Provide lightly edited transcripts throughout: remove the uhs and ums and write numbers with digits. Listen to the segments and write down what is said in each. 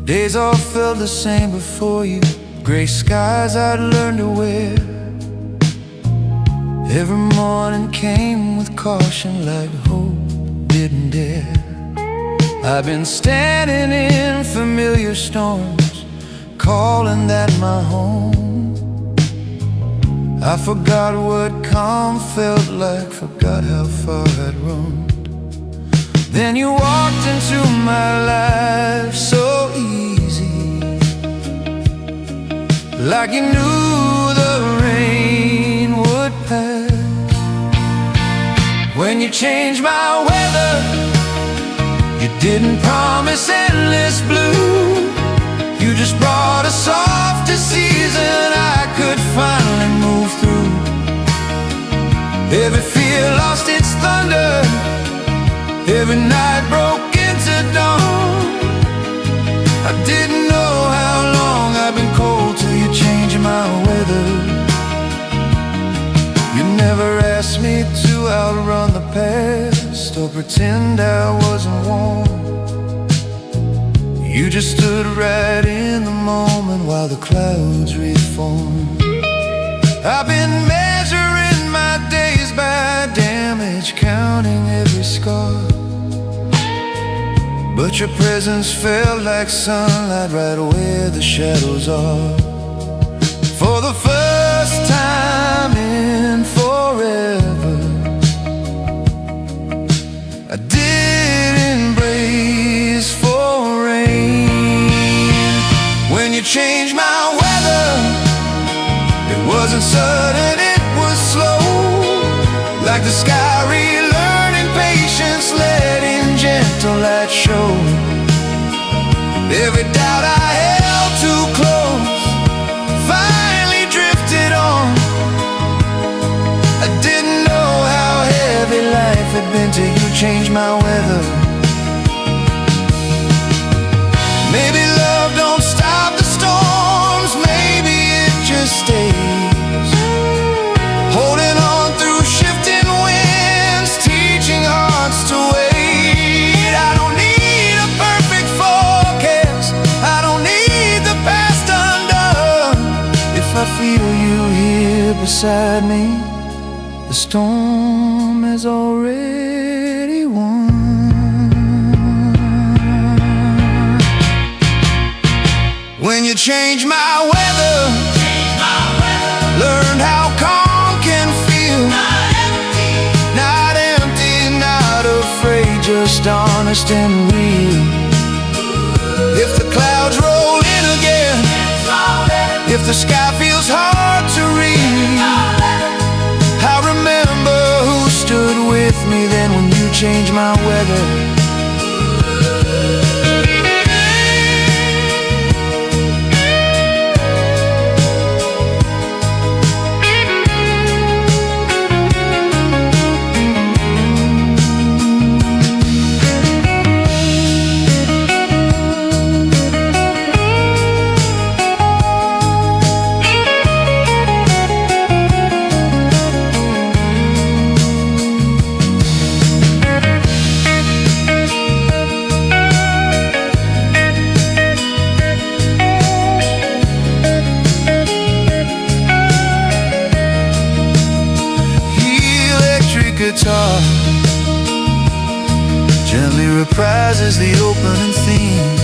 Days all felt the same before you. Gray skies I'd learned to wear. Every morning came with caution, like hope didn't dare. I've been standing in familiar storms, calling that my home. I forgot what calm felt like, forgot how far I'd roamed. Then you walked into my life so easy, like you knew the rain would pass. When you changed my weather, you didn't promise endless blue. You just brought a softer season I could finally move through. Every fear lost its thunder, every night broke into dawn. I didn't know how long I've been cold till you changed my weather. You never asked me to outrun the past or pretend I wasn't warm. You just stood right in the moment while the clouds reformed. I've been measuring my days by damage, counting every scar. But your presence felt like sunlight right where the shadows are. For the first time in forever, I didn't brace for rain. When you changed my weather, it wasn't sudden, it was slow. Like the sky relearning patience, letting gentle light show. Every doubt I held too close finally drifted on. I didn't know how heavy life had been till you changed my weather. Maybe love don't stop the storms, maybe it just stays, holding on through shifting winds, teaching hearts to wait. I don't need a perfect forecast, I don't need the past undone. If I feel you here beside me, the storm has already won. When you changed my weather, learned how calm can feel. Not empty, not afraid, just honest and real. If the clouds roll in again, if the sky feels hard to read, I remember who stood with me then when you changed my weather. Guitar gently reprises the opening theme.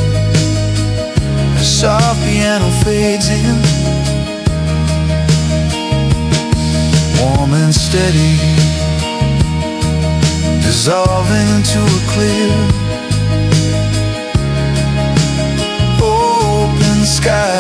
The soft piano fades in, warm and steady, dissolving into a clear, open sky.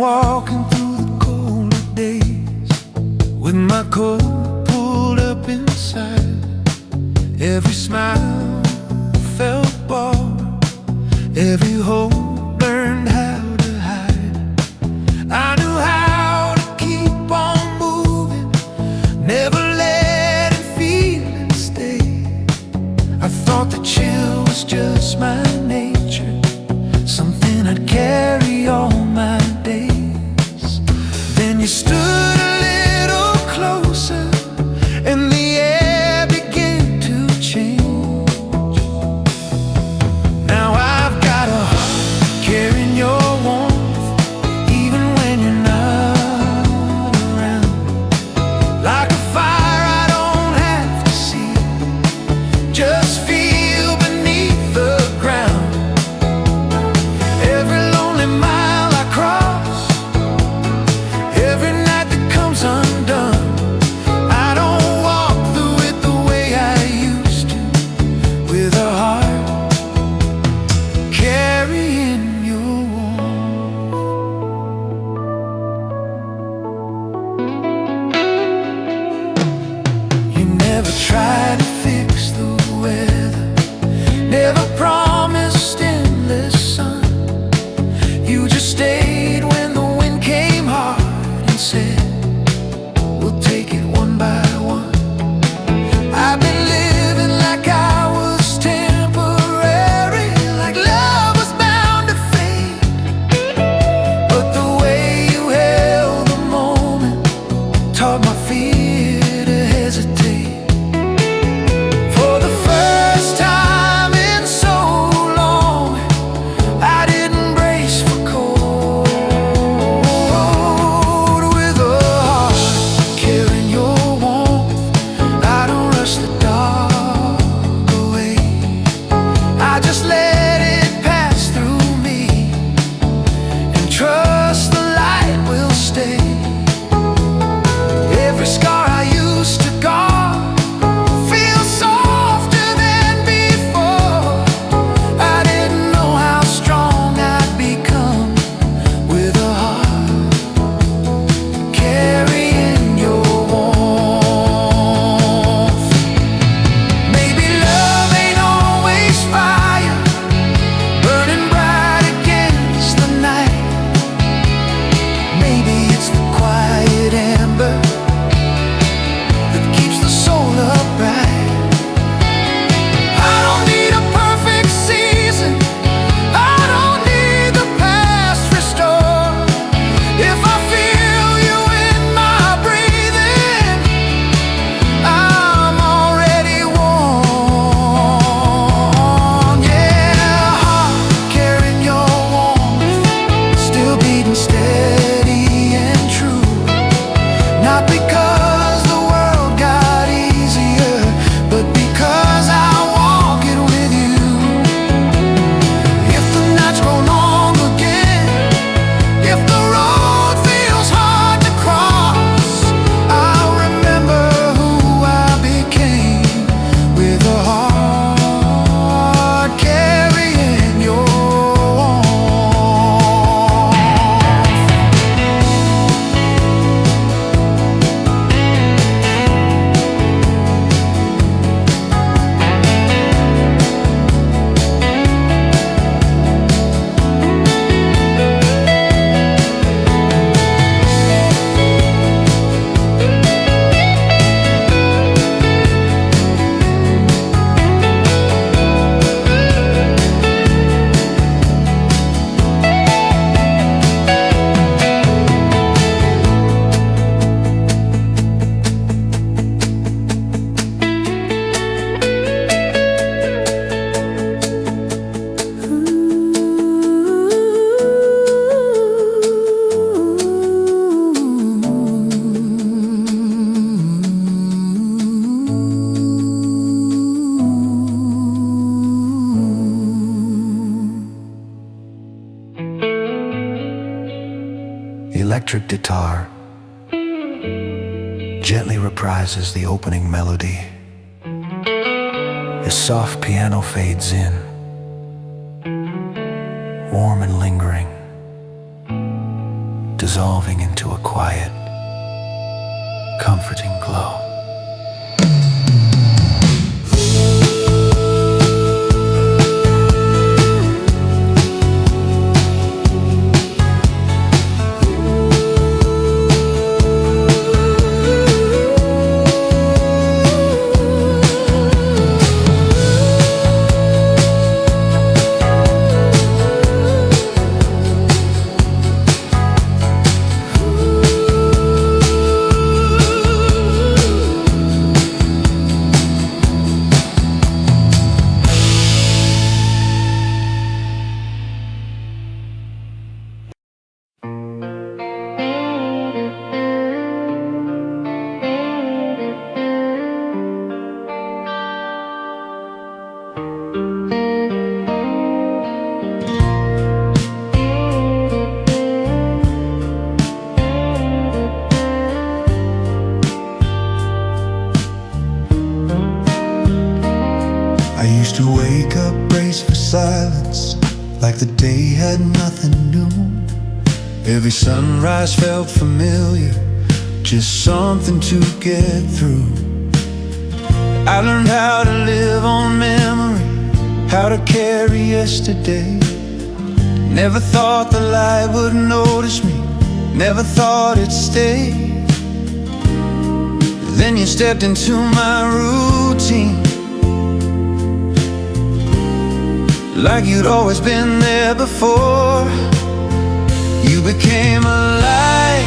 walking through the colder days with my coat pulled up inside. Every smile felt borrowed, every hope learned how to hide. I knew how to keep on moving, never letting feelings stay. I thought the chill was just my nature, something I'd carry all my days. Then you stood a little closer, and the air began to change. Now I've got a heart carrying your warmth, even when you're not around. Like a fire I don't have to see, just feel beneath the ground. Every lonely mile I cross, every night that comes undone, I don't walk through it the way I used to, with a heart carrying your warmth. You never tried to fix the weather, never promised endless sun. You just stayed when the wind came hard and said, we'll take it one by one. I've been living like I was temporary, like love was bound to fade. But the way you held the moment taught my fear to hesitate. For the first time in so long, I didn't brace for cold. With a heart carrying your warmth, I don't rush the dark away. I just let it pass through me and trust the light will stay. Every scar I used to guard feels softer than before. I didn't know how strong I'd become, with a heart carrying your warmth. Maybe love ain't always fire, burning bright against the night. Maybe it's the quiet ember that keeps the soul upright. I don't need a perfect season, I don't need the past restored. If I feel you in my breathing, I'm already warm. Yeah, heart carrying your warmth, still beating steady and true. Not because the world got easier, but because I walk it with you. If the nights grow long again, if the road feels hard to cross, I'll remember who I became, with a heart carrying your warmth. Electric guitar gently reprises the opening melody as soft piano fades in, warm and lingering, dissolving into a quiet, comforting glow. I used to wake up, brace for silence, like the day had nothing new. Every sunrise felt familiar, just something to get through. I learned how to live on memory, how to carry yesterday. Never thought the light would notice me, never thought it'd stay. Then you stepped into my routine, like you'd always been there before. You became a light,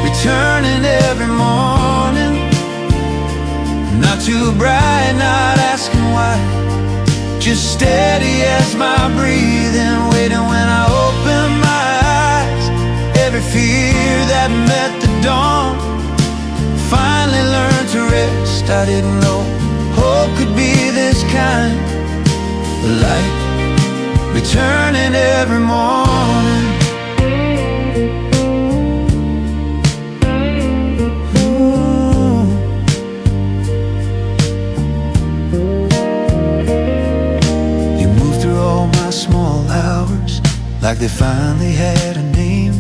returning every morning. Not too bright, not asking why, just steady as my breathing, waiting when I open my eyes. Every fear that met the dawn finally learned to rest. I didn't know hope could be this kind, light returning every morning. Ooh. You moved through all my small hours, like they finally had a name.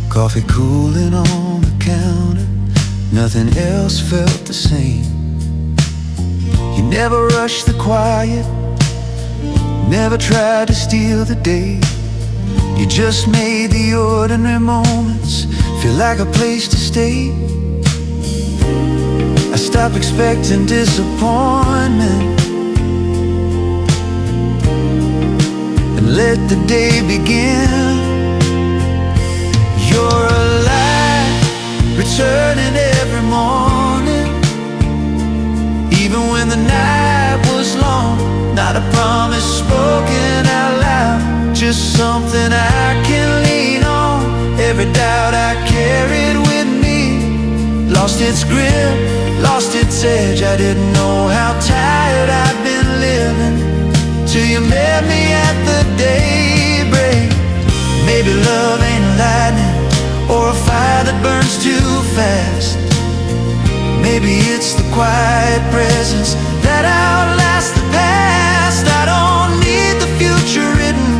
Coffee cooling on the counter, nothing else felt the same. You never rushed the quiet, never tried to steal the day. You just made the ordinary moments feel like a place to stay. I stopped expecting disappointment and let the day begin. You're alive, returning every morning, even when the night was long. Not a promise spoken out loud, just something I can lean on. Every doubt I carried with me lost its grip, lost its edge. I didn't know how tired I'd been living till you met me at the daybreak. Maybe love ain't lightning or a fire that burns too fast. Maybe it's the quiet presence that outlasts the past. I don't need the future written,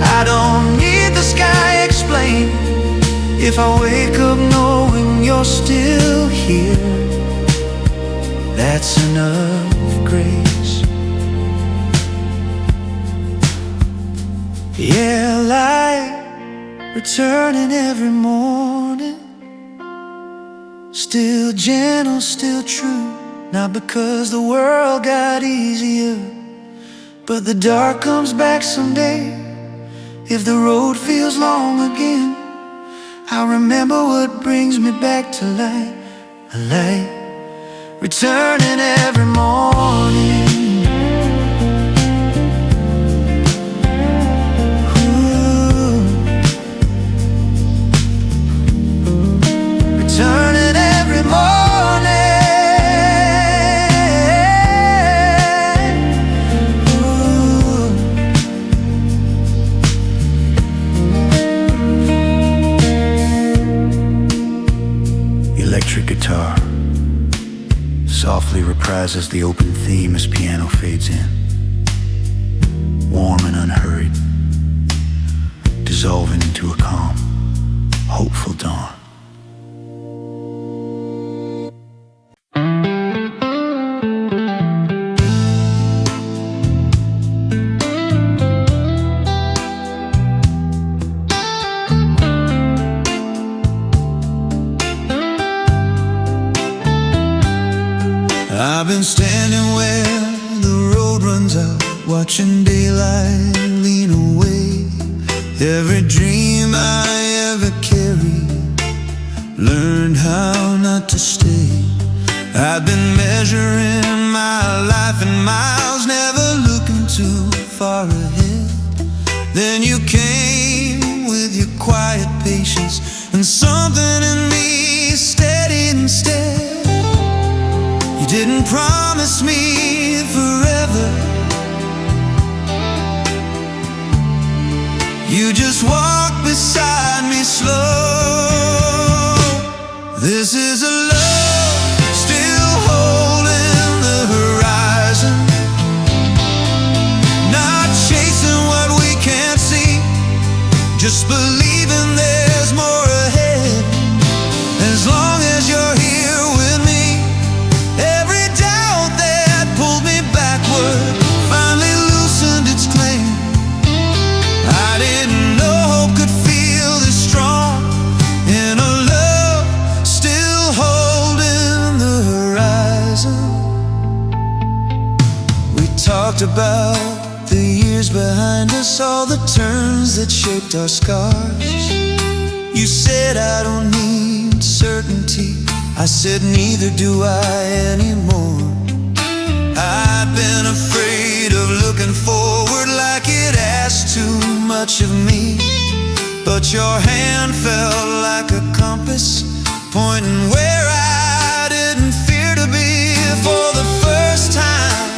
I don't need the sky explained. If I wake up knowing you're still here, that's enough grace. Yeah, light returning every morning, still gentle, still true. Not because the world got easier, but the dark comes back someday. If the road feels long again, I'll remember what brings me back to light. A light returning every morning. Ooh. Returning every morning. Electric guitar softly reprises the open theme as piano fades in, warm and unhurried, dissolving into a calm, hopeful dawn. I've been standing where the road runs out, watching daylight lean away. Every dream I ever carried, learned how not to stay. I've been measuring my life in miles, never looking too far ahead. Then you came with your quiet patience, and something in me steadied instead. You didn't promise me forever, you just walked beside me slow. This is a love still holding the horizon, not chasing what we can't see, just believing there's more ahead. As long as you're here with me, every doubt that pulled me backward finally loosened its claim. I didn't know hope could feel this strong in a love still holding the horizon. We talked about the years behind us, all the turns that shaped our scars. You said I don't need certainty, I said neither do I anymore. I'd been afraid of looking forward like it asked too much of me, but your hand felt like a compass, pointing where I didn't fear to be. For the first time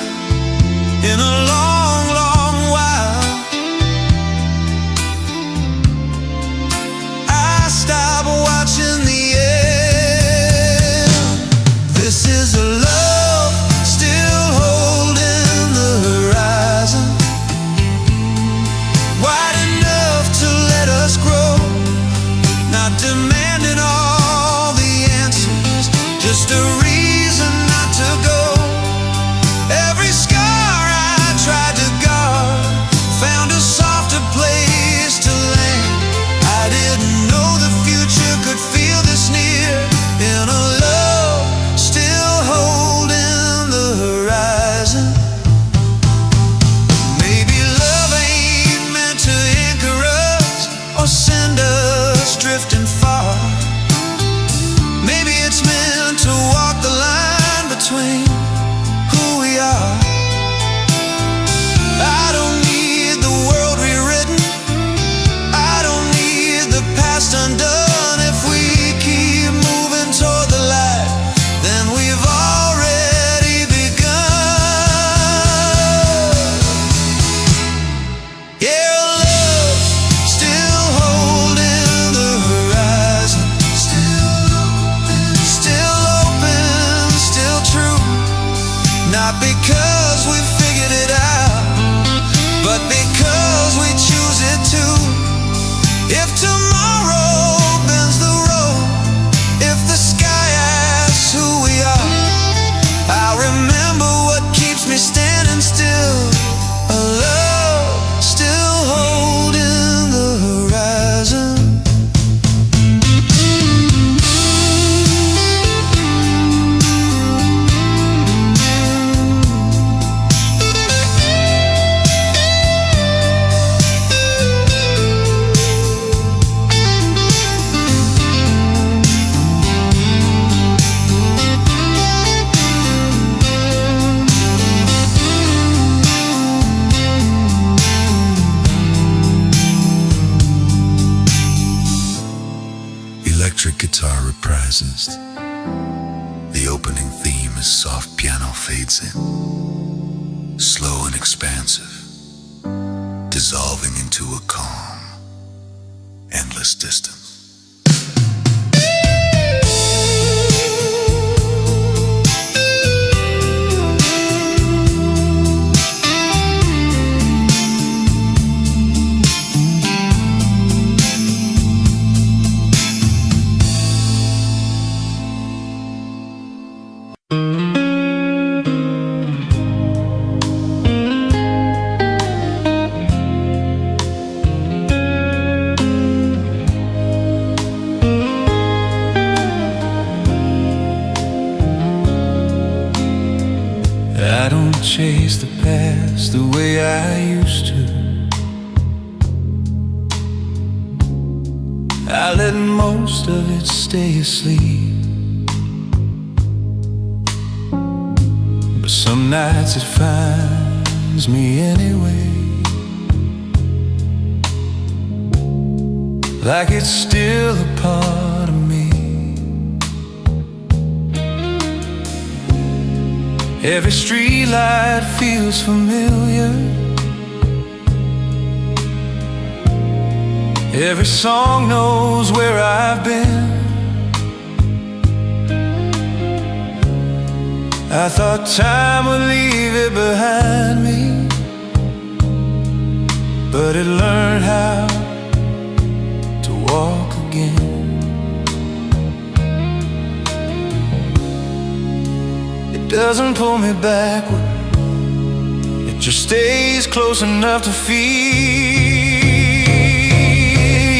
in a long, long while, I stopped watching the end. This is a love still holding the horizon, wide enough to let us grow, not demanding all the answers, just a reason not to go. Every scar I tried to guard found a softer place to land. I didn't know the future could feel this near in a love still holding the horizon. Maybe love ain't meant to anchor us or send us drifting far. Maybe it's meant to walk the line between who we are. I don't need the world rewritten, I don't need the past undone. If we keep moving toward the light, then we've already begun. Yeah, love still holding the horizon, still open, still true. Not because we figured it out, but because we choose it to. If tomorrow bends the road, if the sky asks who we are, I'll remember what keeps me standing still. A love still holding the horizon. Electric guitar reprises. The opening theme as soft piano fades in, slow and expansive, dissolving into a calm, endless distance. chase the past the way I used to. I let most of it stay asleep, but some nights it finds me anyway, like it's still a part of me. Every streetlight feels familiar, every song knows where I've been. I thought time would leave it behind me, but it learned how to walk again. It doesn't pull me backward, it just stays close enough to feel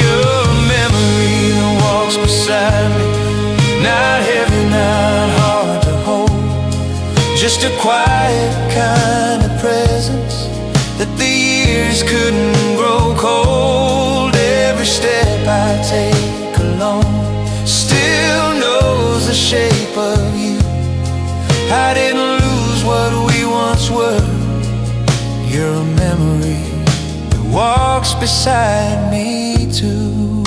your memory that walks beside me. Not heavy, not hard to hold, just a quiet kind of presence that the years couldn't grow cold. Every step I take alone still knows the shape of you. I didn't lose what we once were. You're a memory that walks beside me too.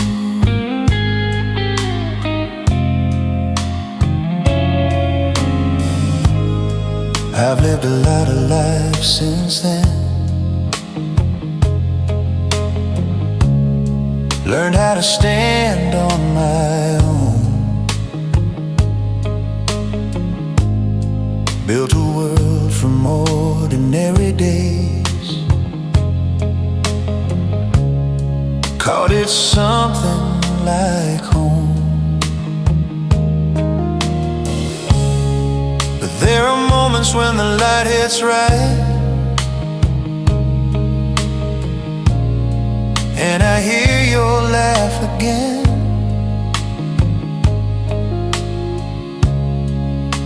I've lived a lot of life since then, learned how to stand on my own, built a world from ordinary days, called it something like home. But there are moments when the light hits right, and I hear your laugh again.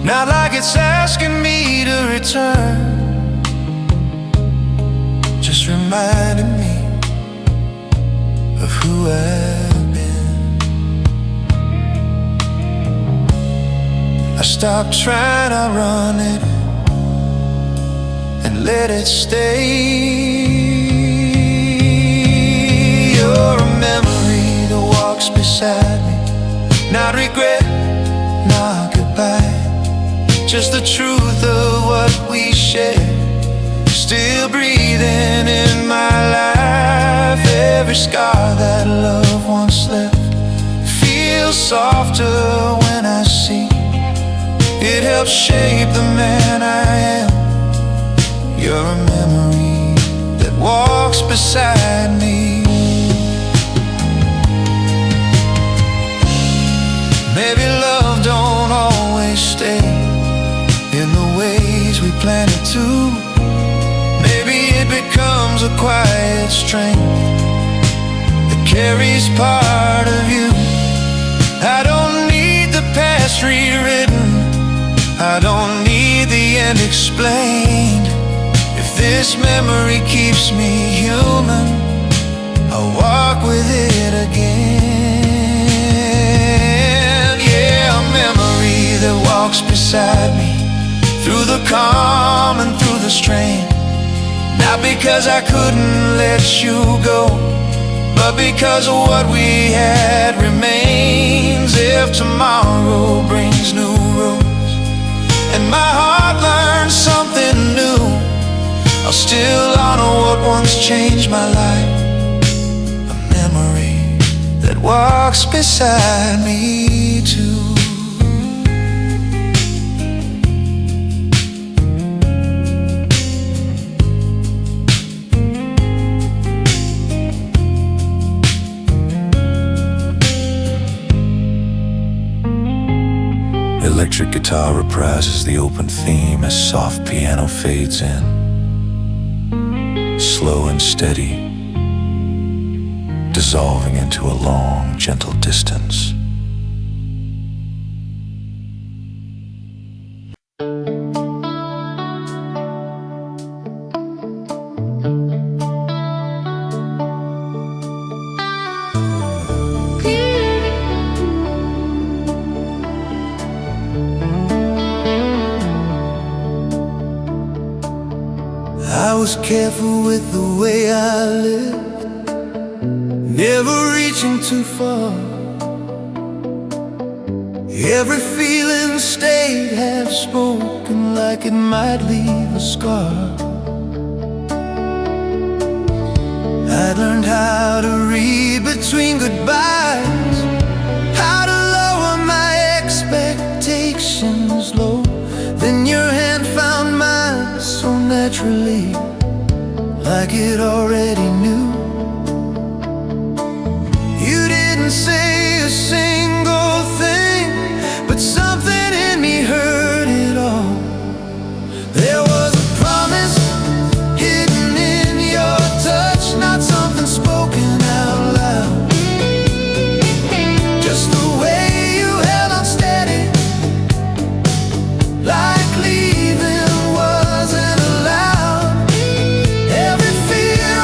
Not like it's asking me to return, just reminding me of who I've been. I stopped trying to run it and let it stay. You're a memory that walks beside me, not regret, not goodbye, just the truth of what we share, still breathing in my life. Every scar that love once left feels softer when I see it helps shape the man I am. You're a memory that walks beside me. Maybe love don't always stay in the ways we planned it to. Maybe it becomes a quiet strength that carries part of you. I don't need the past rewritten, I don't need the end explained. If this memory keeps me human, I'll walk with it again. Yeah, a memory that walks beside me through the calm and through the strain. Not because I couldn't let you go, but because of what we had remains. If tomorrow brings new roads and my heart learns something new, I'll still honor what once changed my life. A memory that walks beside me too. Electric guitar reprises the open theme as soft piano fades in, slow and steady, dissolving into a long, gentle distance. I was careful with the way I lived, never reaching too far. Every feeling stayed half spoken, like it might leave a scar. I learned how to read between goodbyes, how to lower my expectations low. Then your hand found mine so naturally, like it already knew. You didn't say a single thing, but something in me heard it all. There was a promise hidden in your touch, not something spoken out loud. Just the way you held on steady, like leaving wasn't allowed. Every fear I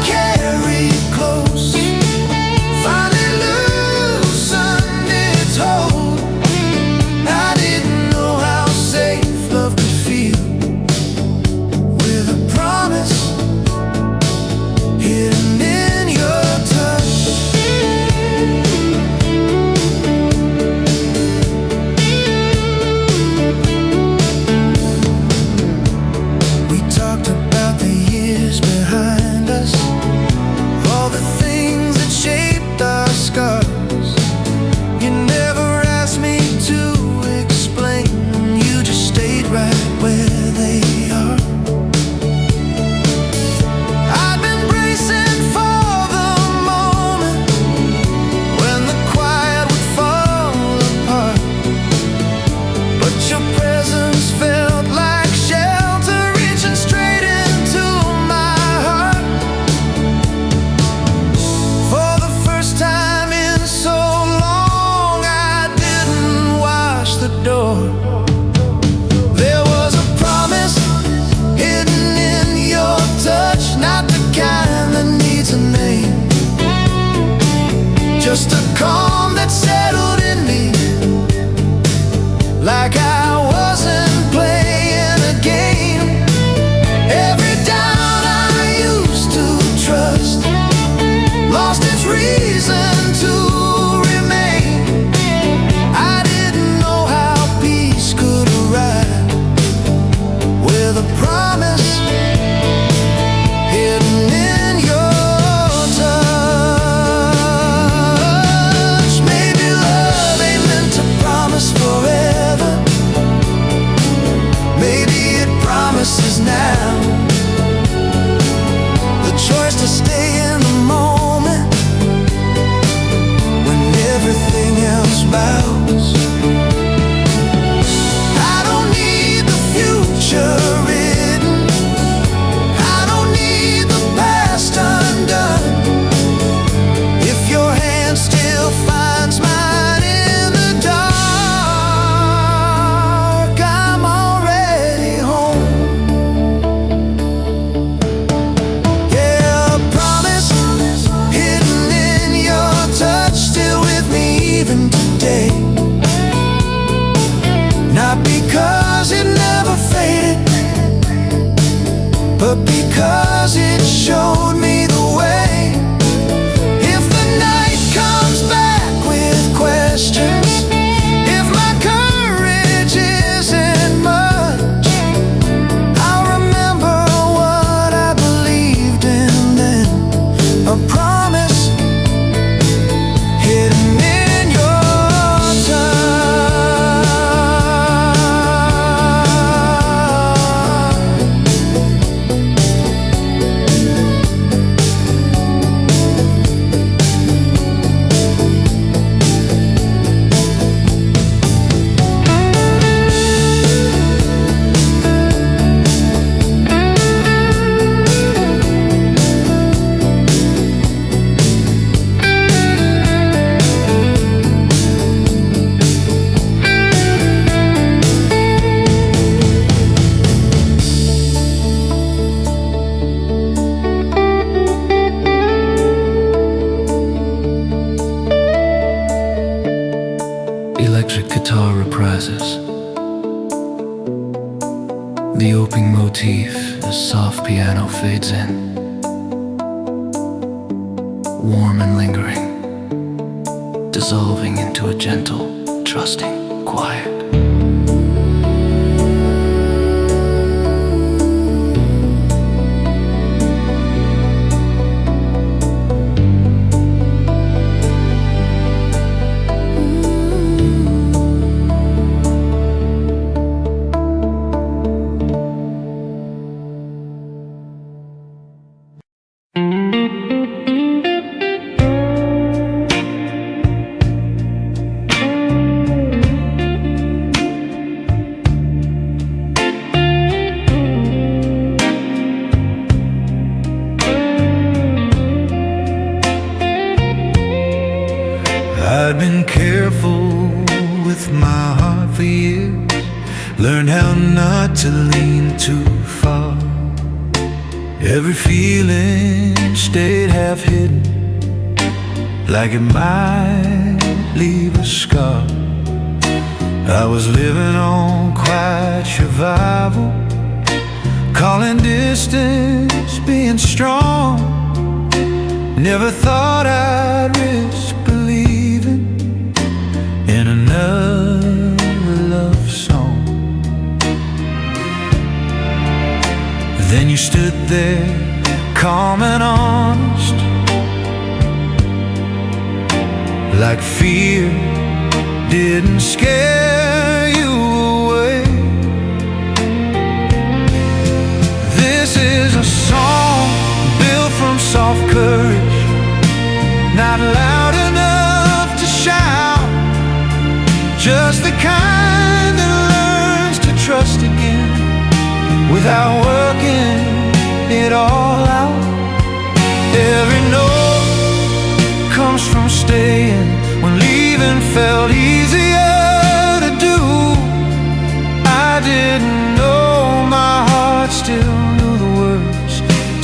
carried close finally loosened its hold. I didn't know how safe love could feel, with a promise hidden in your touch. We talked about the years behind us, all the things that shaped our scars. You never asked me to explain, you just stayed right where they are. I've been bracing for the moment when the quiet would fall apart, but your presence felt like shelter, reaching straight into my heart. For the first time in so long, I didn't wash the door. There was a promise hidden in your touch, not the kind that needs a name, just a calm that settled in me, like I wasn't playing a game. Every doubt I used to trust lost its reason to remain. I didn't know how peace could arrive with a promise hidden in your touch. Maybe love ain't meant to promise forever. Maybe it promises now. The choice to stay in the moment when everything else bows. I don't need the future written, I don't need the past undone. If your hand still finds mine in the dark, I'm already home. Yeah, a promise hidden in your touch, still with me even today. Not because it never faded, but because it showed me the way. If the night comes back with questions, if my courage isn't much, I'll remember what I believed in then. A promise hidden in your touch. The opening motif, the soft piano fades in, warm and lingering, dissolving into a gentle, trusting quiet. I'd been careful with my heart for years, learned how not to lean too far. Every feeling stayed half hidden, like it might leave a scar. I was living on quiet survival, calling distance being strong. Never thought I'd risk believing in another love song. Then you stood there, calm and honest, like fear didn't scare you away. This is a song built from soft courage, not loud enough to shout, just the kind that learns to trust again without working it all out. Every note comes from staying when leaving felt easier to do. I didn't know my heart still knew the words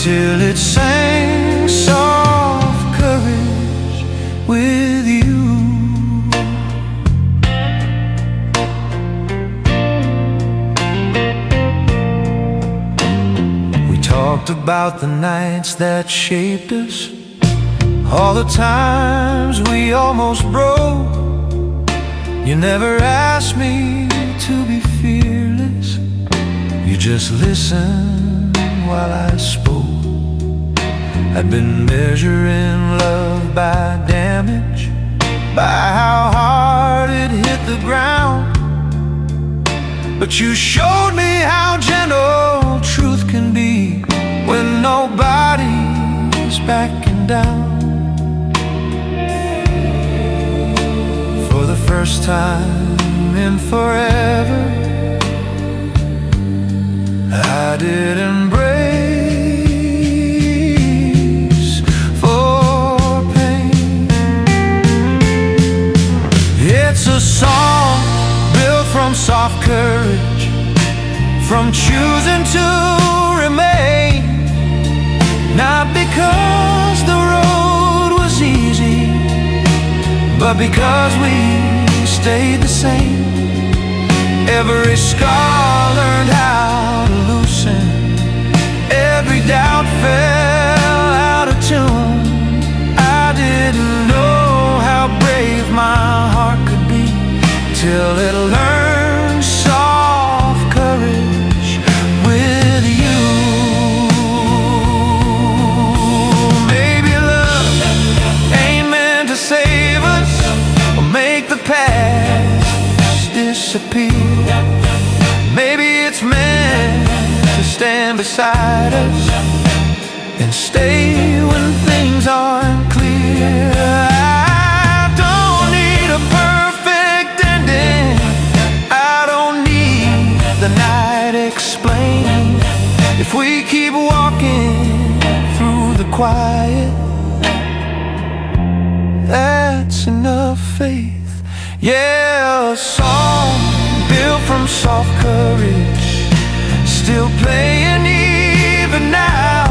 till it sang soft courage with you. We talked about the nights that shaped us, all the times we almost broke. You never asked me to be fearless, you just listened while I spoke. I'd been measuring love by damage, by how hard it hit the ground. But you showed me how gentle truth can be when nobody's backing down. For the first time in forever, I did embrace for pain. It's a song built from soft courage, from choosing to remain, not because the road was easy, but because we stayed the same. Every scar learned how to loosen, every doubt fell out of tune. I didn't know how brave my heart could be till it learned soft courage with you. Maybe love ain't meant to save us or make the past disappear. Maybe it's meant to stand beside us and stay when things aren't clear. I don't need a perfect ending, I don't need the night explaining. If we keep walking through the quiet, that's enough faith. Yeah, a song built from soft courage, still playing even now.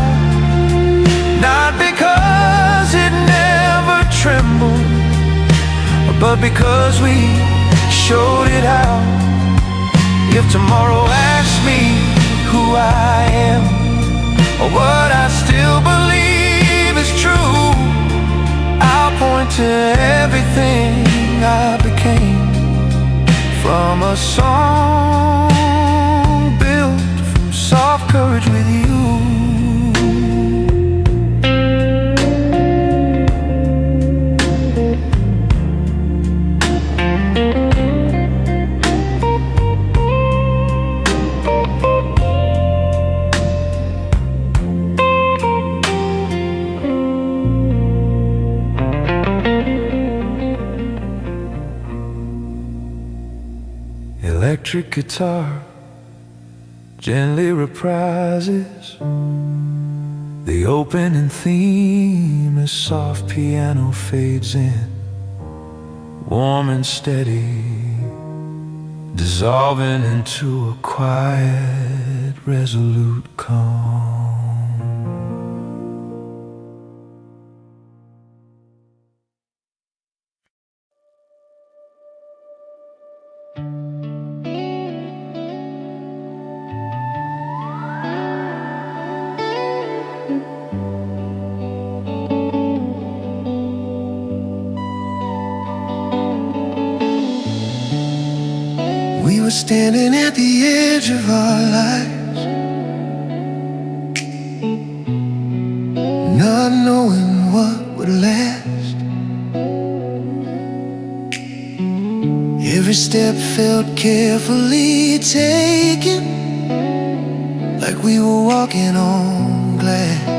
Not because it never trembled, but because we showed it out. If tomorrow asks me I am, or what I still believe is true. I'll point to everything I became, from a song built from soft courage with you. Electric guitar gently reprises the opening theme as soft piano fades in, warm and steady, dissolving into a quiet, resolute calm. We were standing at the edge of our lives, not knowing what would last. Every step felt carefully taken, like we were walking on glass.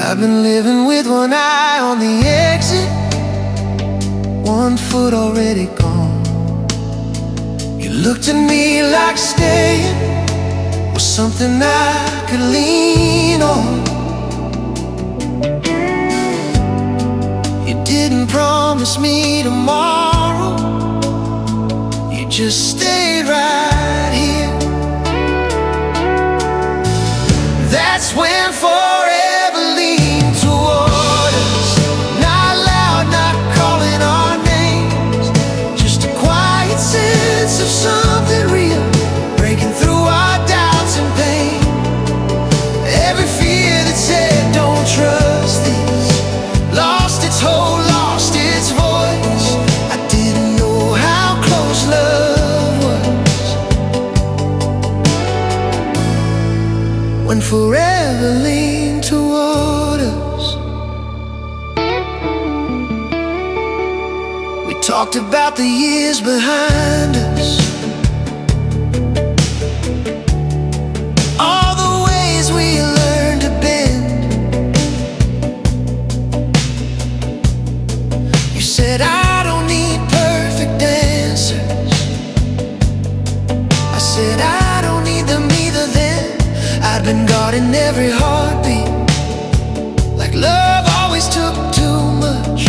I've been living with one eye on the exit, one foot already gone. You looked at me like staying was something I could lean on. You didn't promise me tomorrow, you just stayed right here. That's when forever leaned toward us, not loud, not calling our names, just a quiet sense of something real breaking through our doubts and pain. Every fear that said don't trust this lost its hold, lost its voice. I didn't know how close love was when forever leaned toward us. We talked about the years behind us, all the ways we learned to bend. You said I don't need perfect answers, I said I don't need them either then. I'd been guarding every heartbeat, like love always took too much.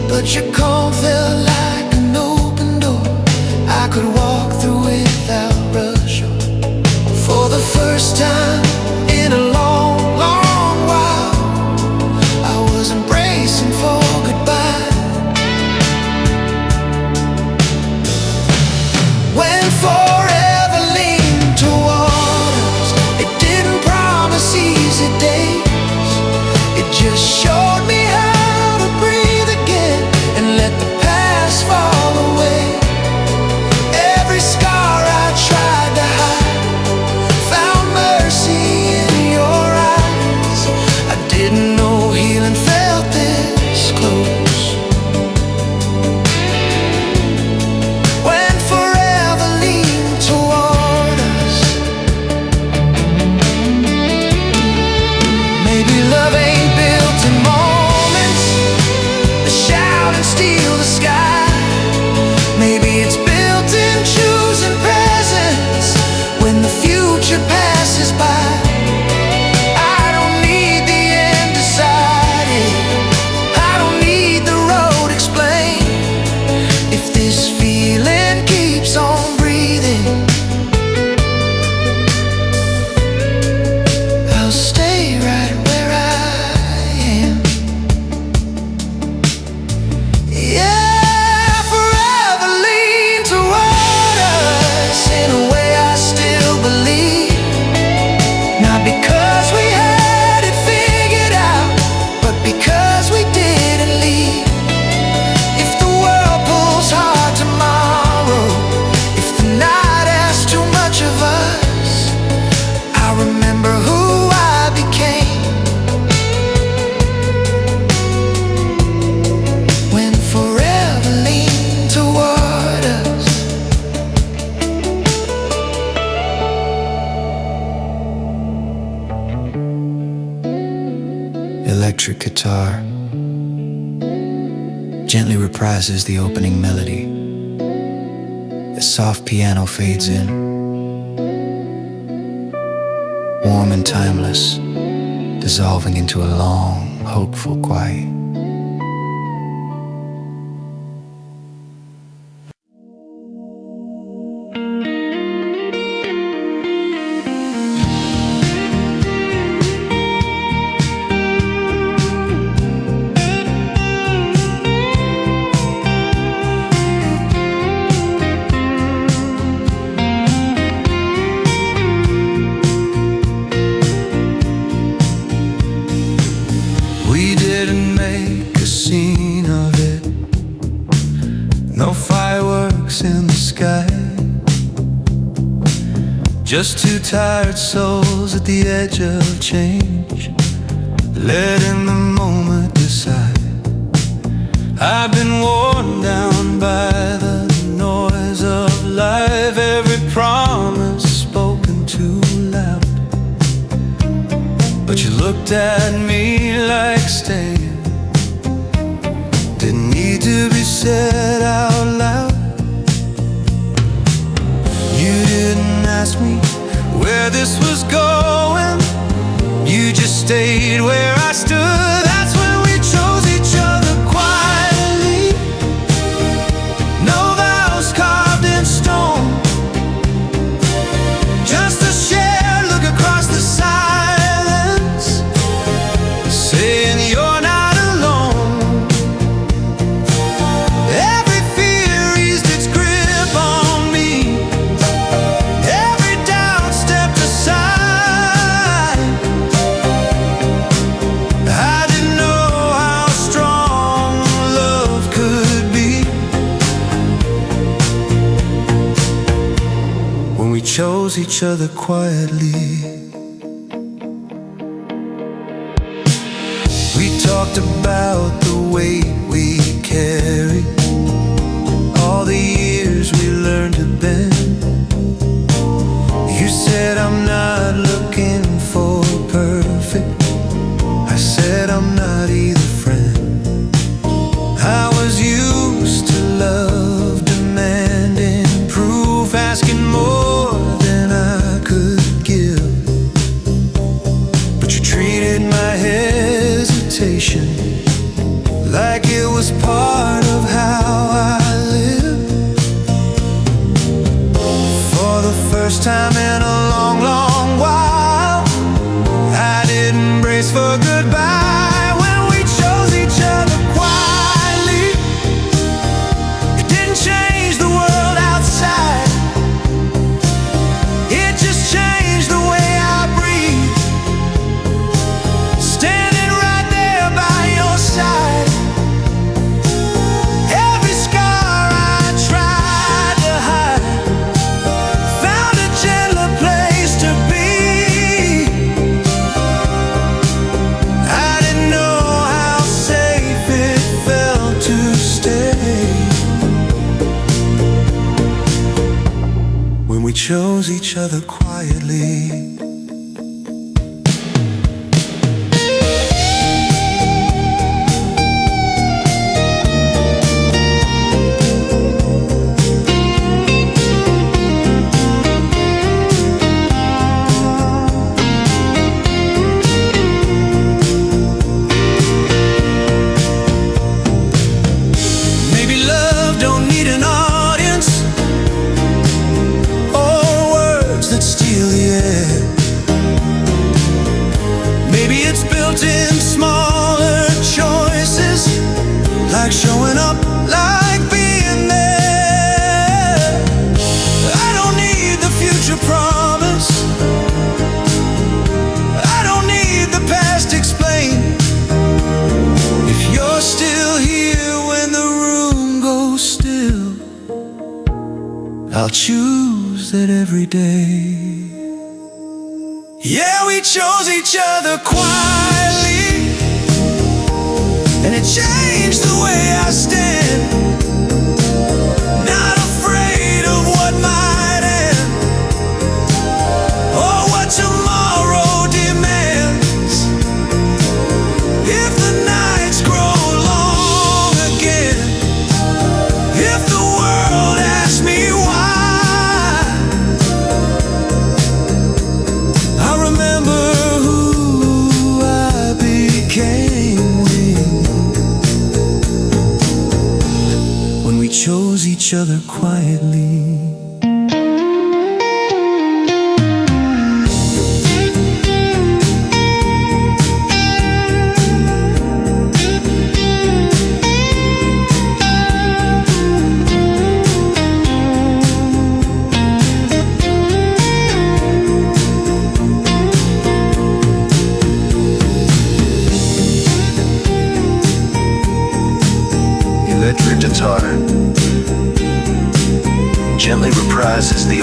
But your calm felt like an open door I could walk through without rush. For the first time in a long, long while, I was embracing for goodbye. When forever leaned toward us, it didn't electric guitar gently reprises the opening melody. The soft piano fades in, warm and timeless, dissolving into a long, hopeful quiet. We didn't make a scene of it, no fireworks in the sky, just two tired souls at the edge of change, letting the moment decide. I've been worn down by the noise of life, every promise spoken too loud. But you looked at me like staying didn't need to be said out loud. You didn't ask me where this was going, you just stayed where I stood. That's when we chose each other quietly, no vows carved in stone, just a shared look across the silence, saying you're not alone. Every fear eased its grip on me, every doubt stepped aside. I didn't know how strong love could be when we chose each other quietly. We talked about the weight we carry, all the years we learned to bend. You said I'm not looking for perfect, I said I'm not either, friend. I was used to love demanding proof, asking more than I could give. But you treated my hesitation like it was part of how I live. For the first time in a long, long while, I didn't brace for goodbye when we chose each other quietly. It didn't change the world outside, it just changed the way I breathe, standing right there by your side. Every scar I tried to hide found a gentler place to be. I didn't know how safe it felt to stay when we chose each other quietly. Maybe love don't need an audience or words that steal the air. Maybe it's built in smaller choices, like showing up, like being there. I don't need the future promise, I don't need the past explained. If you're still here when the room goes still, I'll choose that every day. Yeah, we chose each other quietly, and it changed the way I stand. Not afraid of what might end, or what tomorrow demands. If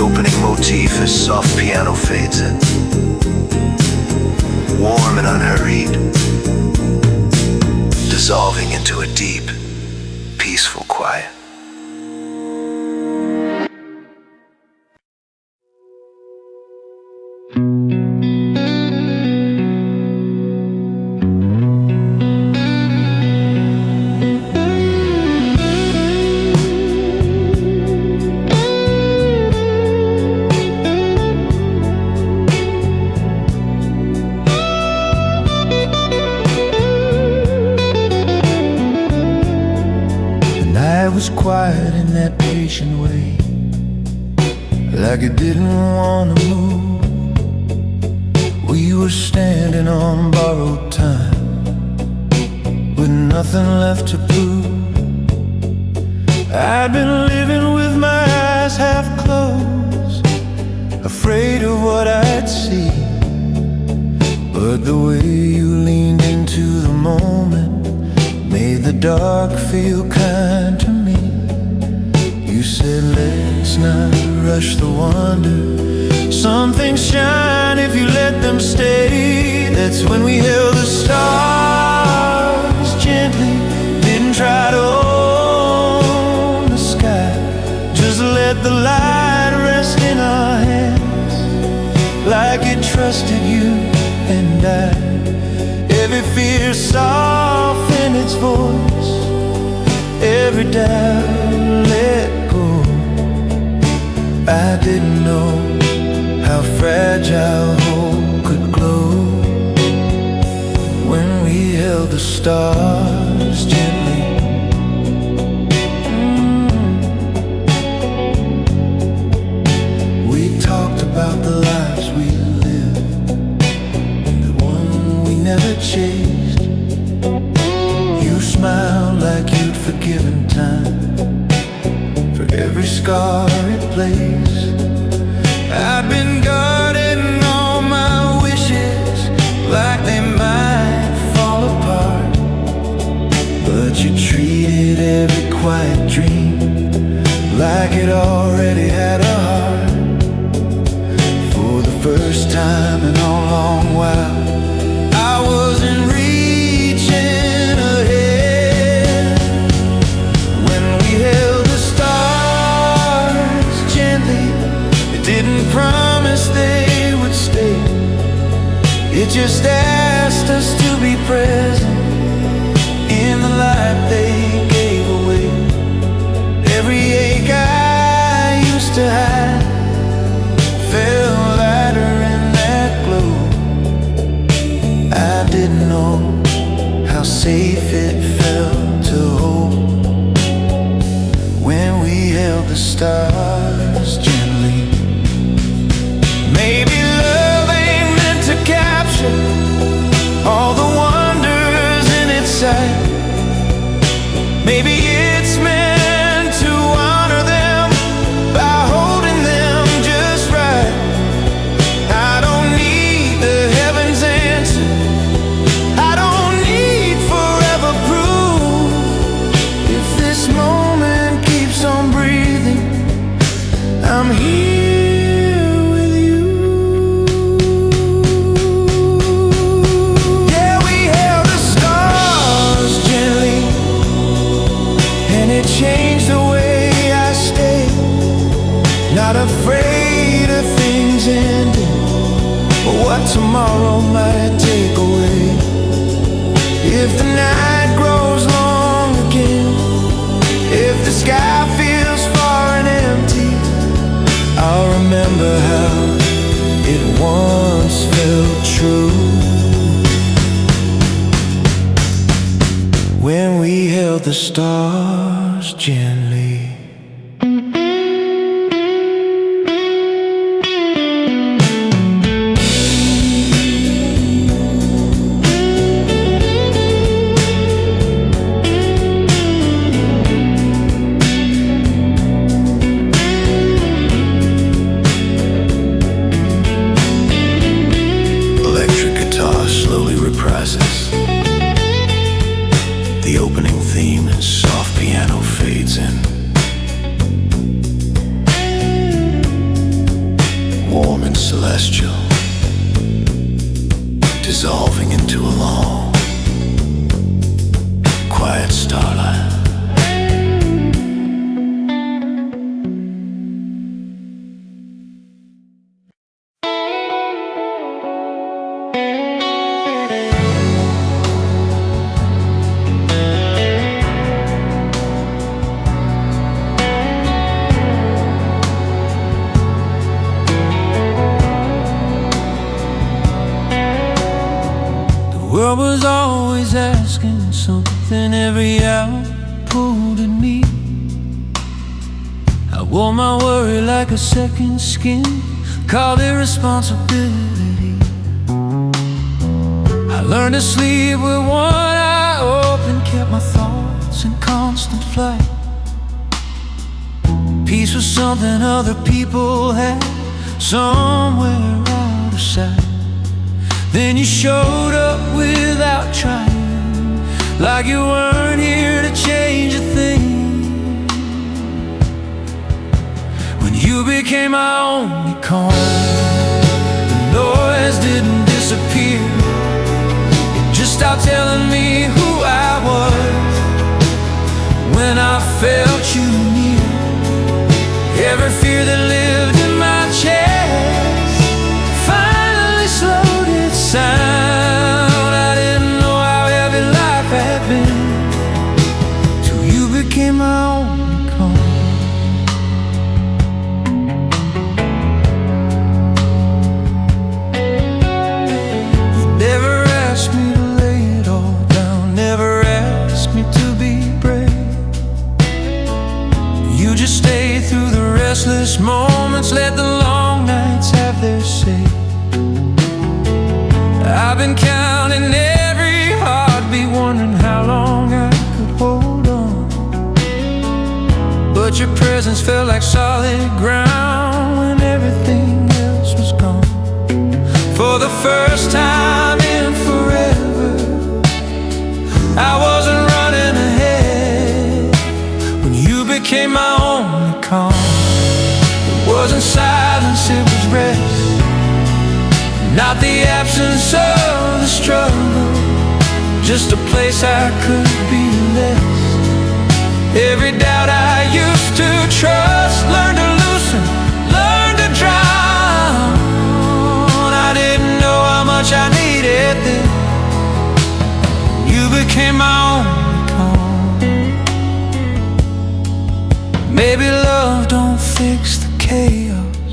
opening motif as soft piano fades in. Warm and unhurried, dissolving into a deep, peaceful quiet. It was quiet in that patient way, like it didn't want to move. We were standing on borrowed time, with nothing left to prove. I'd been living with my eyes half closed, afraid of what I'd see. But the way you leaned into the moment made the dark feel kind to me. You said, let's not rush the wonder. Some things shine if you let them stay. That's when we held the stars gently, didn't try to own the sky. Just let the light rest in our hands, like it trusted you and I. Every fear softened its voice, every doubt let go. I didn't know how fragile hope could glow when we held the stars gently. We talked about the lives we lived and the one we never chased. You smiled like you'd forgiven time for every scar it placed. I've been guarding all my wishes like they might fall apart, but you treated every quiet dream like it already had a heart. For the first time in a long while, I wasn't reaching ahead. When we held the stars gently, it didn't promise they would stay. It just asked us to be present in the light they gave away. Every ache I used to hide felt lighter in that glow. I didn't know how safe it felt to hold when we held the stars gently. Maybe love ain't meant to capture all the wonders in its sight. Maybe it's meant to honor them by holding them just right. I don't need the heaven's answer, I don't need forever proof. If this moment keeps on breathing, I'm here with you. Yeah, we held the stars gently, and it changed the way I stay. Not afraid of things ending, or what tomorrow might take away. If the night grows long again, if the sky feels far and empty, I'll remember how it once felt true when we held the stars gently. Electric guitar slowly reprises. The opening theme and soft piano fades in. celestial, dissolving into a long, quiet starlight. The world was always asking something every hour pulled at me. I wore my worry like a second skin, called it responsibility. I learned to sleep with one eye open, kept my thoughts in constant flight. Peace was something other people had, somewhere out of sight. Then you showed up without trying, like you weren't here to change a thing. When you became my only calm, the noise didn't disappear. It just stopped telling me who I was. When I felt you near, every fear that lived in my chest finally slowed its sound. I didn't know how heavy life had been till you became my only calm. You never asked me to lay it all down, never asked me to be brave. You just stayed through the restless moments, let the long nights have their say. I've been counting every heartbeat, wondering how long I could hold on. But your presence felt like solid ground when everything else was gone. For the first time in forever, I wasn't running ahead. When you became my only calm, it wasn't silence, it was rest. Not the absence of the struggle, just a place I could be less. Every doubt I used to trust learned to loosen, learned to drown. I didn't know how much I needed this. You became my only calm. Maybe love don't fix the chaos,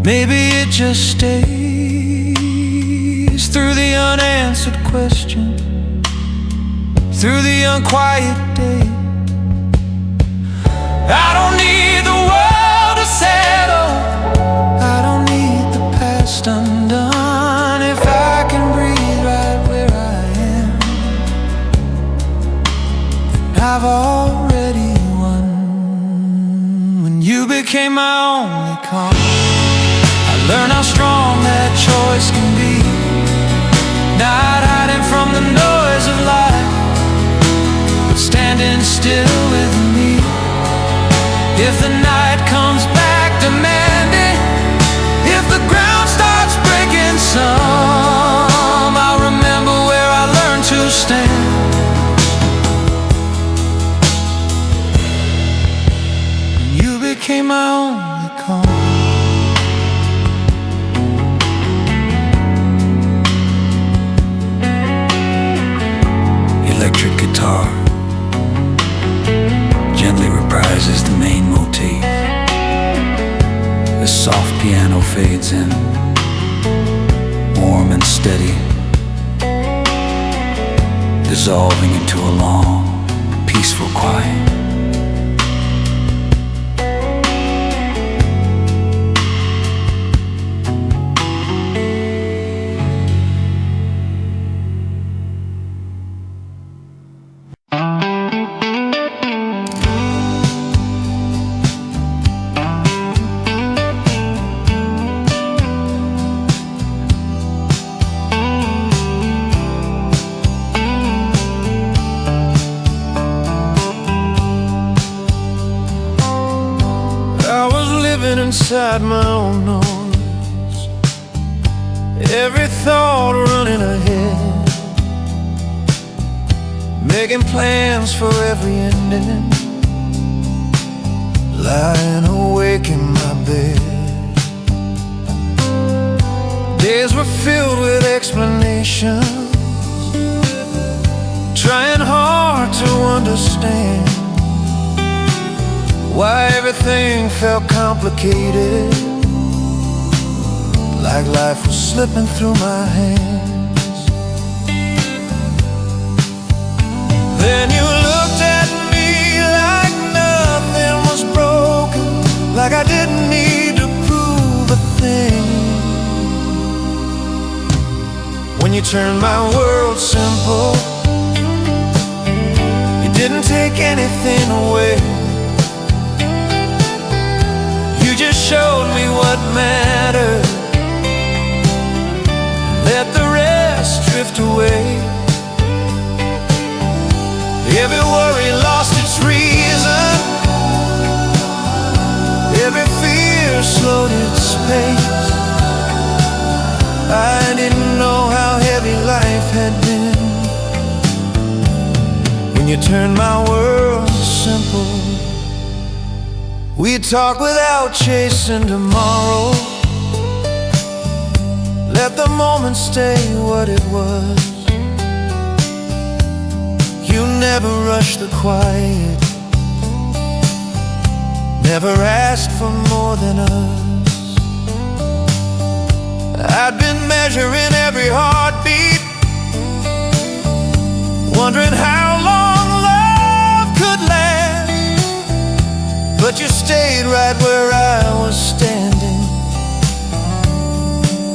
maybe it just stays through the unanswered question, through the unquiet day. I don't need the world to settle, I don't need the past undone. If I can breathe right where I am, then I've already won. When you became my only calm, learn how strong that choice can be. Not hiding from the noise of life, but standing still with me. If the night comes back demanding, if the ground starts breaking some, I'll remember where I learned to stand. You became my only calm. Electric guitar gently reprises the main motif. The soft piano fades in, warm and steady, dissolving into a long, peaceful quiet. Inside my own noise, every thought running ahead, making plans for every ending, lying awake in my bed. Days were filled with explanations, trying hard to understand why everything felt complicated, like life was slipping through my hands. Then you looked at me like nothing was broken, like I didn't need to prove a thing. When you turned my world simple, you didn't take anything away. You just showed me what mattered, let the rest drift away. Every worry lost its reason, every fear slowed its pace. I didn't know how heavy life had been when you turned my world simple. We talk without chasing tomorrow, let the moment stay what it was. You never rushed the quiet, never asked for more than us. I'd been measuring every heartbeat, wondering how long love could last. But you stayed right where I was standing,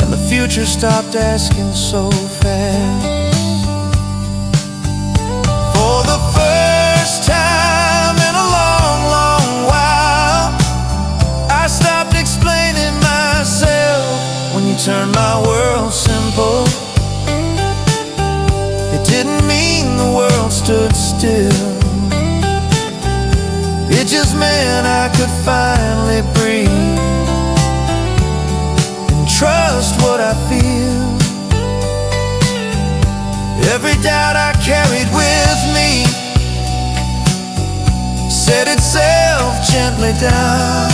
and the future stopped asking so fast. For the first time in a long, long while, I stopped explaining myself. When you turned my world simple, it didn't mean the world stood still. It just meant I could finally breathe and trust what I feel. Every doubt I carried with me set itself gently down.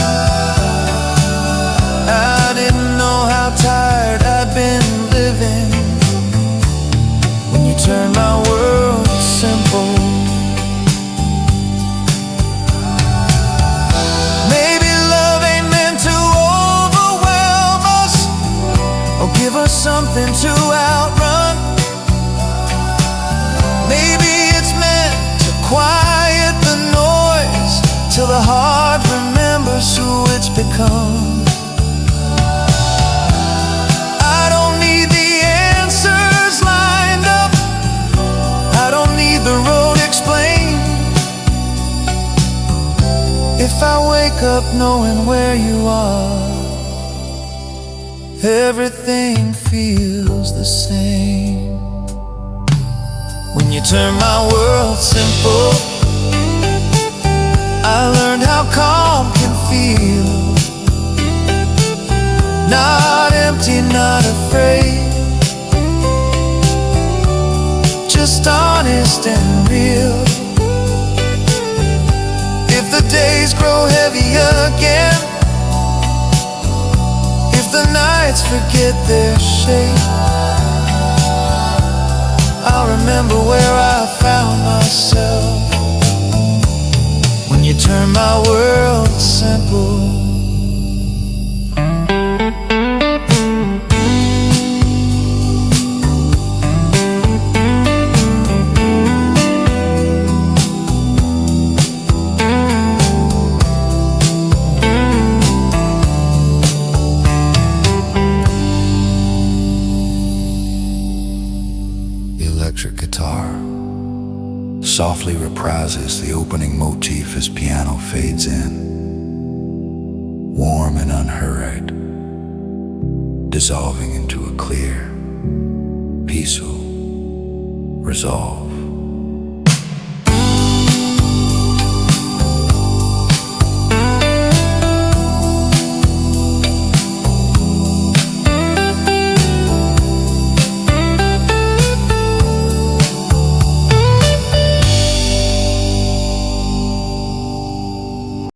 I didn't know how tired I'd been living when you turned my world simple. Maybe love ain't meant to overwhelm us or give us something to outrun. Maybe it's meant to quiet the noise till the heart remembers who it's become. If I wake up knowing where you are, everything feels the same. When you turn my world simple, I learned how calm can feel. Not empty, not afraid, just honest and real. If the days grow heavy again, if the nights forget their shape, I'll remember where I found myself when you turn my world simple. Electric guitar softly reprises the opening motif as piano fades in, warm and unhurried, dissolving into a clear, peaceful resolve.